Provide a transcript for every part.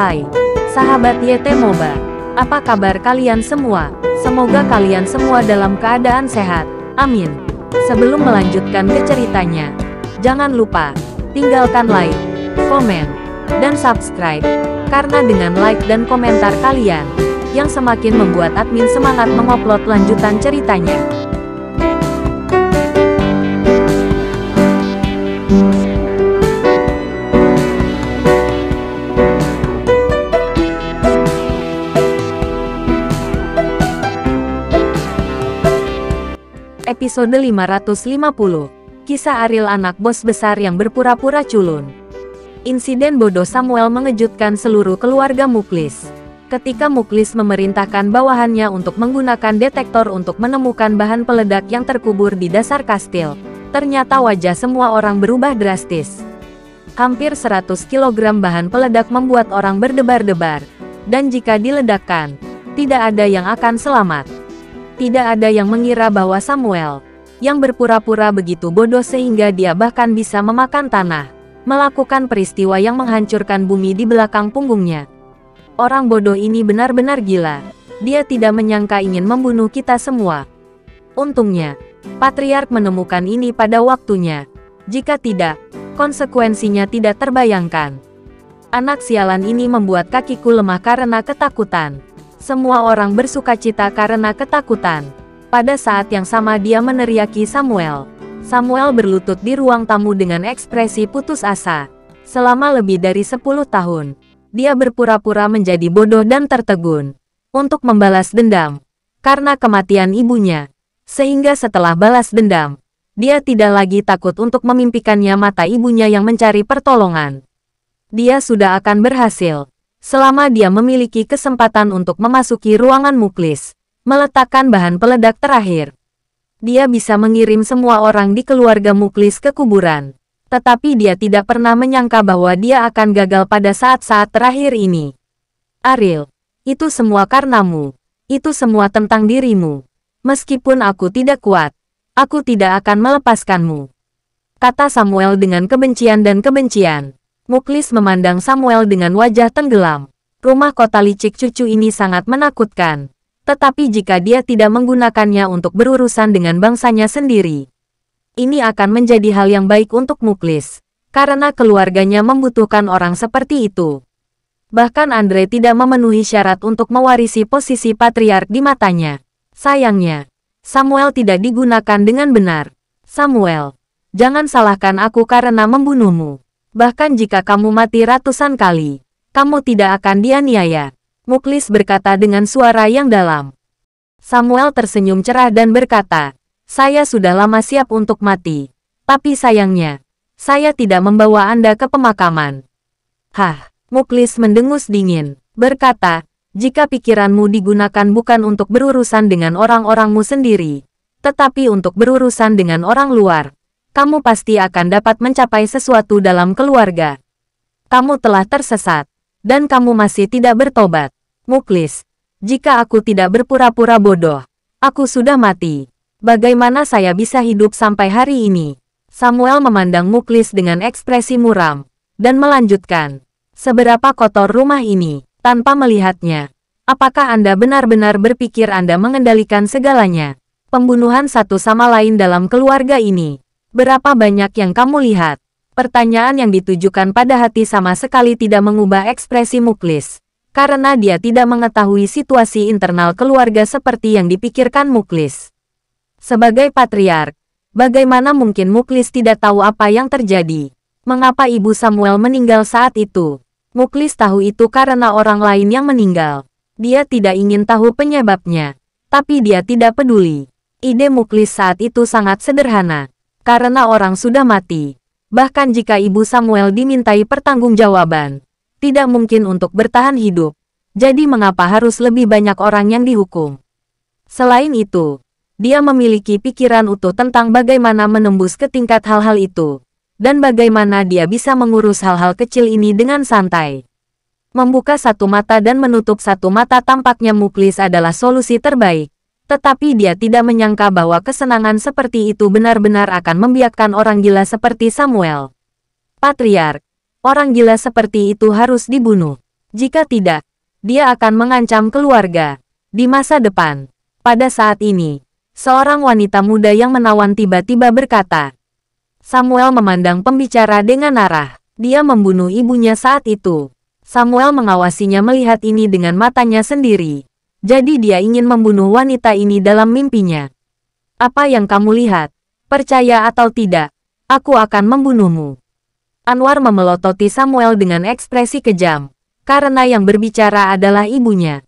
Hai, sahabat YT Moba. Apa kabar kalian semua? Semoga kalian semua dalam keadaan sehat. Amin. Sebelum melanjutkan ke ceritanya, jangan lupa tinggalkan like, komen, dan subscribe. Karena dengan like dan komentar kalian, yang semakin membuat admin semangat mengupload lanjutan ceritanya. Episode 550. Kisah Ariel, anak bos besar yang berpura-pura culun. Insiden bodoh Samuel mengejutkan seluruh keluarga Muklis. Ketika Muklis memerintahkan bawahannya untuk menggunakan detektor untuk menemukan bahan peledak yang terkubur di dasar kastil, ternyata wajah semua orang berubah drastis. Hampir 100 kg bahan peledak membuat orang berdebar-debar, dan jika diledakkan, tidak ada yang akan selamat. Tidak ada yang mengira bahwa Samuel, yang berpura-pura begitu bodoh sehingga dia bahkan bisa memakan tanah, melakukan peristiwa yang menghancurkan bumi di belakang punggungnya. Orang bodoh ini benar-benar gila. Dia tidak menyangka ingin membunuh kita semua. Untungnya, Patriark menemukan ini pada waktunya. Jika tidak, konsekuensinya tidak terbayangkan. Anak sialan ini membuat kakiku lemah karena ketakutan. Semua orang bersukacita karena ketakutan. Pada saat yang sama dia meneriaki Samuel. Samuel berlutut di ruang tamu dengan ekspresi putus asa. Selama lebih dari 10 tahun, dia berpura-pura menjadi bodoh dan tertegun untuk membalas dendam karena kematian ibunya. Sehingga setelah balas dendam, dia tidak lagi takut untuk memimpikannya mata ibunya yang mencari pertolongan. Dia sudah akan berhasil. Selama dia memiliki kesempatan untuk memasuki ruangan Muklis, meletakkan bahan peledak terakhir, dia bisa mengirim semua orang di keluarga Muklis ke kuburan. Tetapi dia tidak pernah menyangka bahwa dia akan gagal pada saat-saat terakhir ini. Ariel, itu semua karenamu. Itu semua tentang dirimu. Meskipun aku tidak kuat, aku tidak akan melepaskanmu, kata Samuel dengan kebencian dan kebencian. Muklis memandang Samuel dengan wajah tenggelam. Rumah kota licik cucu ini sangat menakutkan. Tetapi jika dia tidak menggunakannya untuk berurusan dengan bangsanya sendiri, ini akan menjadi hal yang baik untuk Muklis. Karena keluarganya membutuhkan orang seperti itu. Bahkan Andre tidak memenuhi syarat untuk mewarisi posisi Patriark di matanya. Sayangnya, Samuel tidak digunakan dengan benar. Samuel, jangan salahkan aku karena membunuhmu. Bahkan jika kamu mati ratusan kali, kamu tidak akan dianiaya, Muklis berkata dengan suara yang dalam. Samuel tersenyum cerah dan berkata, saya sudah lama siap untuk mati. Tapi sayangnya, saya tidak membawa Anda ke pemakaman. Hah, Muklis mendengus dingin, berkata, jika pikiranmu digunakan bukan untuk berurusan dengan orang-orangmu sendiri, tetapi untuk berurusan dengan orang luar, kamu pasti akan dapat mencapai sesuatu dalam keluarga. Kamu telah tersesat, dan kamu masih tidak bertobat. Muklis, jika aku tidak berpura-pura bodoh, aku sudah mati. Bagaimana saya bisa hidup sampai hari ini? Samuel memandang Muklis dengan ekspresi muram, dan melanjutkan, seberapa kotor rumah ini, tanpa melihatnya. Apakah Anda benar-benar berpikir Anda mengendalikan segalanya? Pembunuhan satu sama lain dalam keluarga ini. Berapa banyak yang kamu lihat? Pertanyaan yang ditujukan pada hati sama sekali tidak mengubah ekspresi Muklis. Karena dia tidak mengetahui situasi internal keluarga seperti yang dipikirkan Muklis. Sebagai Patriark, bagaimana mungkin Muklis tidak tahu apa yang terjadi? Mengapa ibu Samuel meninggal saat itu? Muklis tahu itu karena orang lain yang meninggal. Dia tidak ingin tahu penyebabnya. Tapi dia tidak peduli. Ide Muklis saat itu sangat sederhana. Karena orang sudah mati. Bahkan jika ibu Samuel dimintai pertanggungjawaban, tidak mungkin untuk bertahan hidup. Jadi mengapa harus lebih banyak orang yang dihukum? Selain itu, dia memiliki pikiran utuh tentang bagaimana menembus ke tingkat hal-hal itu. Dan bagaimana dia bisa mengurus hal-hal kecil ini dengan santai. Membuka satu mata dan menutup satu mata tampaknya Muklis adalah solusi terbaik. Tetapi dia tidak menyangka bahwa kesenangan seperti itu benar-benar akan membiakkan orang gila seperti Samuel. Patriark, orang gila seperti itu harus dibunuh. Jika tidak, dia akan mengancam keluarga. Di masa depan, pada saat ini, seorang wanita muda yang menawan tiba-tiba berkata. Samuel memandang pembicara dengan arah. Dia membunuh ibunya saat itu. Samuel mengawasinya melihat ini dengan matanya sendiri. Jadi dia ingin membunuh wanita ini dalam mimpinya. Apa yang kamu lihat? Percaya atau tidak, aku akan membunuhmu. Anwar memelototi Samuel dengan ekspresi kejam, karena yang berbicara adalah ibunya.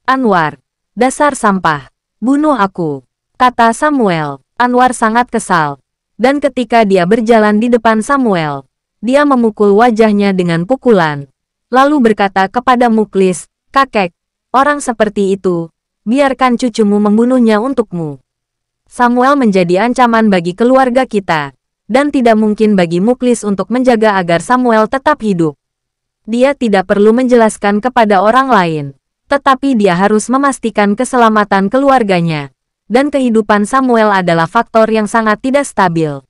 Anwar, dasar sampah, bunuh aku, kata Samuel. Anwar sangat kesal, dan ketika dia berjalan di depan Samuel, dia memukul wajahnya dengan pukulan, lalu berkata kepada Muklis, kakek, orang seperti itu, biarkan cucumu membunuhnya untukmu. Samuel menjadi ancaman bagi keluarga kita, dan tidak mungkin bagi Muklis untuk menjaga agar Samuel tetap hidup. Dia tidak perlu menjelaskan kepada orang lain, tetapi dia harus memastikan keselamatan keluarganya, dan kehidupan Samuel adalah faktor yang sangat tidak stabil.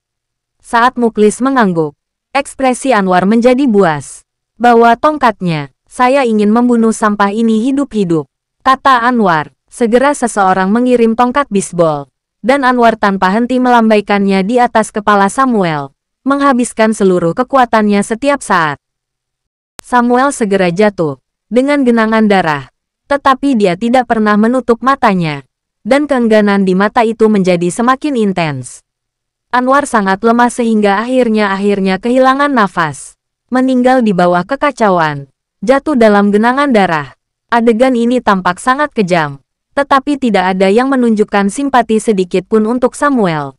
Saat Muklis mengangguk, ekspresi Anwar menjadi buas. Bawa tongkatnya, saya ingin membunuh sampah ini hidup-hidup, kata Anwar. Segera seseorang mengirim tongkat bisbol, dan Anwar tanpa henti melambaikannya di atas kepala Samuel, menghabiskan seluruh kekuatannya setiap saat. Samuel segera jatuh, dengan genangan darah, tetapi dia tidak pernah menutup matanya, dan keengganan di mata itu menjadi semakin intens. Anwar sangat lemah sehingga akhirnya kehilangan nafas. Meninggal di bawah kekacauan. Jatuh dalam genangan darah. Adegan ini tampak sangat kejam. Tetapi tidak ada yang menunjukkan simpati sedikit pun untuk Samuel.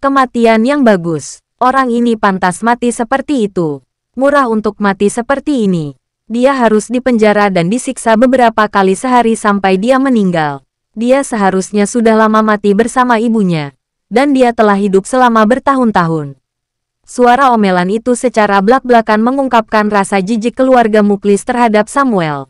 Kematian yang bagus. Orang ini pantas mati seperti itu. Murah untuk mati seperti ini. Dia harus dipenjara dan disiksa beberapa kali sehari sampai dia meninggal. Dia seharusnya sudah lama mati bersama ibunya. Dan dia telah hidup selama bertahun-tahun. Suara omelan itu secara blak-blakan mengungkapkan rasa jijik keluarga Muklis terhadap Samuel.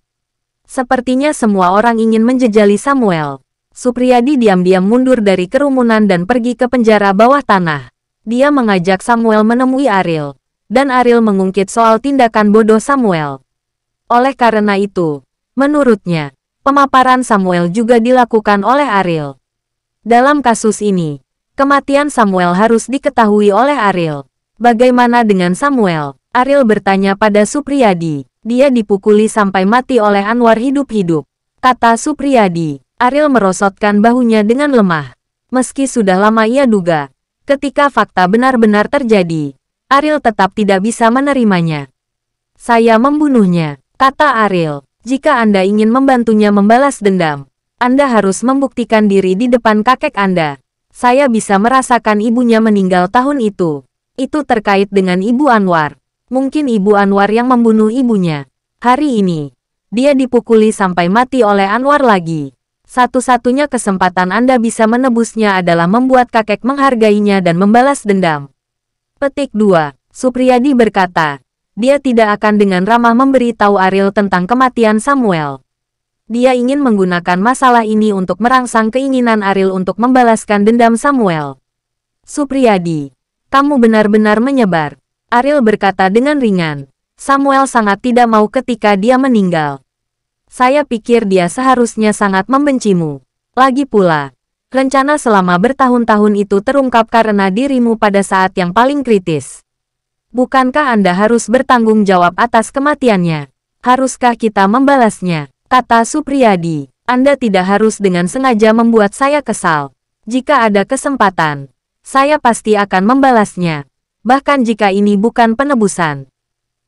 Sepertinya semua orang ingin menjejali Samuel. Supriyadi diam-diam mundur dari kerumunan dan pergi ke penjara bawah tanah. Dia mengajak Samuel menemui Ariel. Dan Ariel mengungkit soal tindakan bodoh Samuel. Oleh karena itu, menurutnya, pemaparan Samuel juga dilakukan oleh Ariel. Dalam kasus ini, kematian Samuel harus diketahui oleh Ariel. Bagaimana dengan Samuel? Ariel bertanya pada Supriyadi. Dia dipukuli sampai mati oleh Anwar hidup-hidup, kata Supriyadi. Ariel merosotkan bahunya dengan lemah. Meski sudah lama ia duga, ketika fakta benar-benar terjadi, Ariel tetap tidak bisa menerimanya. Saya membunuhnya, kata Ariel. Jika Anda ingin membantunya membalas dendam, Anda harus membuktikan diri di depan kakek Anda. Saya bisa merasakan ibunya meninggal tahun itu. Itu terkait dengan Ibu Anwar. Mungkin Ibu Anwar yang membunuh ibunya. Hari ini, dia dipukuli sampai mati oleh Anwar lagi. Satu-satunya kesempatan Anda bisa menebusnya adalah membuat kakek menghargainya dan membalas dendam. Petik 2. Supriyadi berkata, dia tidak akan dengan ramah memberitahu Ariel tentang kematian Samuel. Dia ingin menggunakan masalah ini untuk merangsang keinginan Ariel untuk membalaskan dendam Samuel. Supriyadi, kamu benar-benar menyebar. Ariel berkata dengan ringan. Samuel sangat tidak mau ketika dia meninggal. Saya pikir dia seharusnya sangat membencimu. Lagi pula, rencana selama bertahun-tahun itu terungkap karena dirimu pada saat yang paling kritis. Bukankah Anda harus bertanggung jawab atas kematiannya? Haruskah kita membalasnya? Kata Supriyadi. Anda tidak harus dengan sengaja membuat saya kesal. Jika ada kesempatan, saya pasti akan membalasnya. Bahkan jika ini bukan penebusan.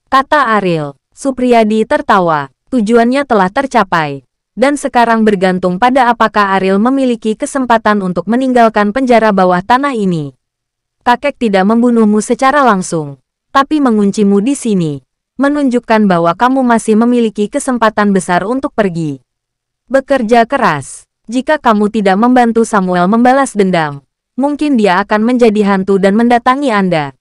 Kata Ariel. Supriyadi tertawa. Tujuannya telah tercapai. Dan sekarang bergantung pada apakah Ariel memiliki kesempatan untuk meninggalkan penjara bawah tanah ini. Kakek tidak membunuhmu secara langsung, tapi menguncimu di sini. Menunjukkan bahwa kamu masih memiliki kesempatan besar untuk pergi. Bekerja keras. Jika kamu tidak membantu Samuel membalas dendam, mungkin dia akan menjadi hantu dan mendatangi Anda.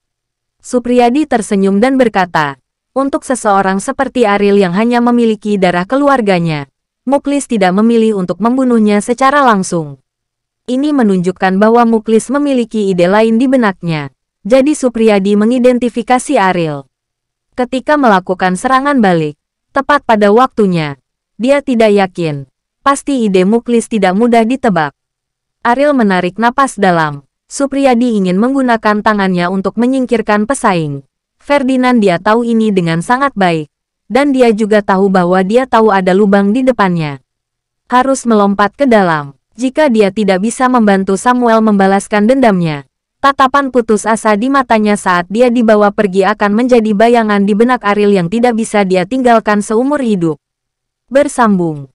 Supriyadi tersenyum dan berkata, untuk seseorang seperti Ariel yang hanya memiliki darah keluarganya, Muklis tidak memilih untuk membunuhnya secara langsung. Ini menunjukkan bahwa Muklis memiliki ide lain di benaknya. Jadi Supriyadi mengidentifikasi Ariel. Ketika melakukan serangan balik, Tepat pada waktunya. Dia tidak yakin. Pasti ide Muklis tidak mudah ditebak. Ariel menarik napas dalam. Supriyadi ingin menggunakan tangannya untuk menyingkirkan pesaing. Ferdinand dia tahu ini dengan sangat baik. Dan dia juga tahu bahwa dia tahu ada lubang di depannya. Harus melompat ke dalam. Jika dia tidak bisa membantu Samuel membalaskan dendamnya. Tatapan putus asa di matanya saat dia dibawa pergi akan menjadi bayangan di benak Ariel yang tidak bisa dia tinggalkan seumur hidup. Bersambung.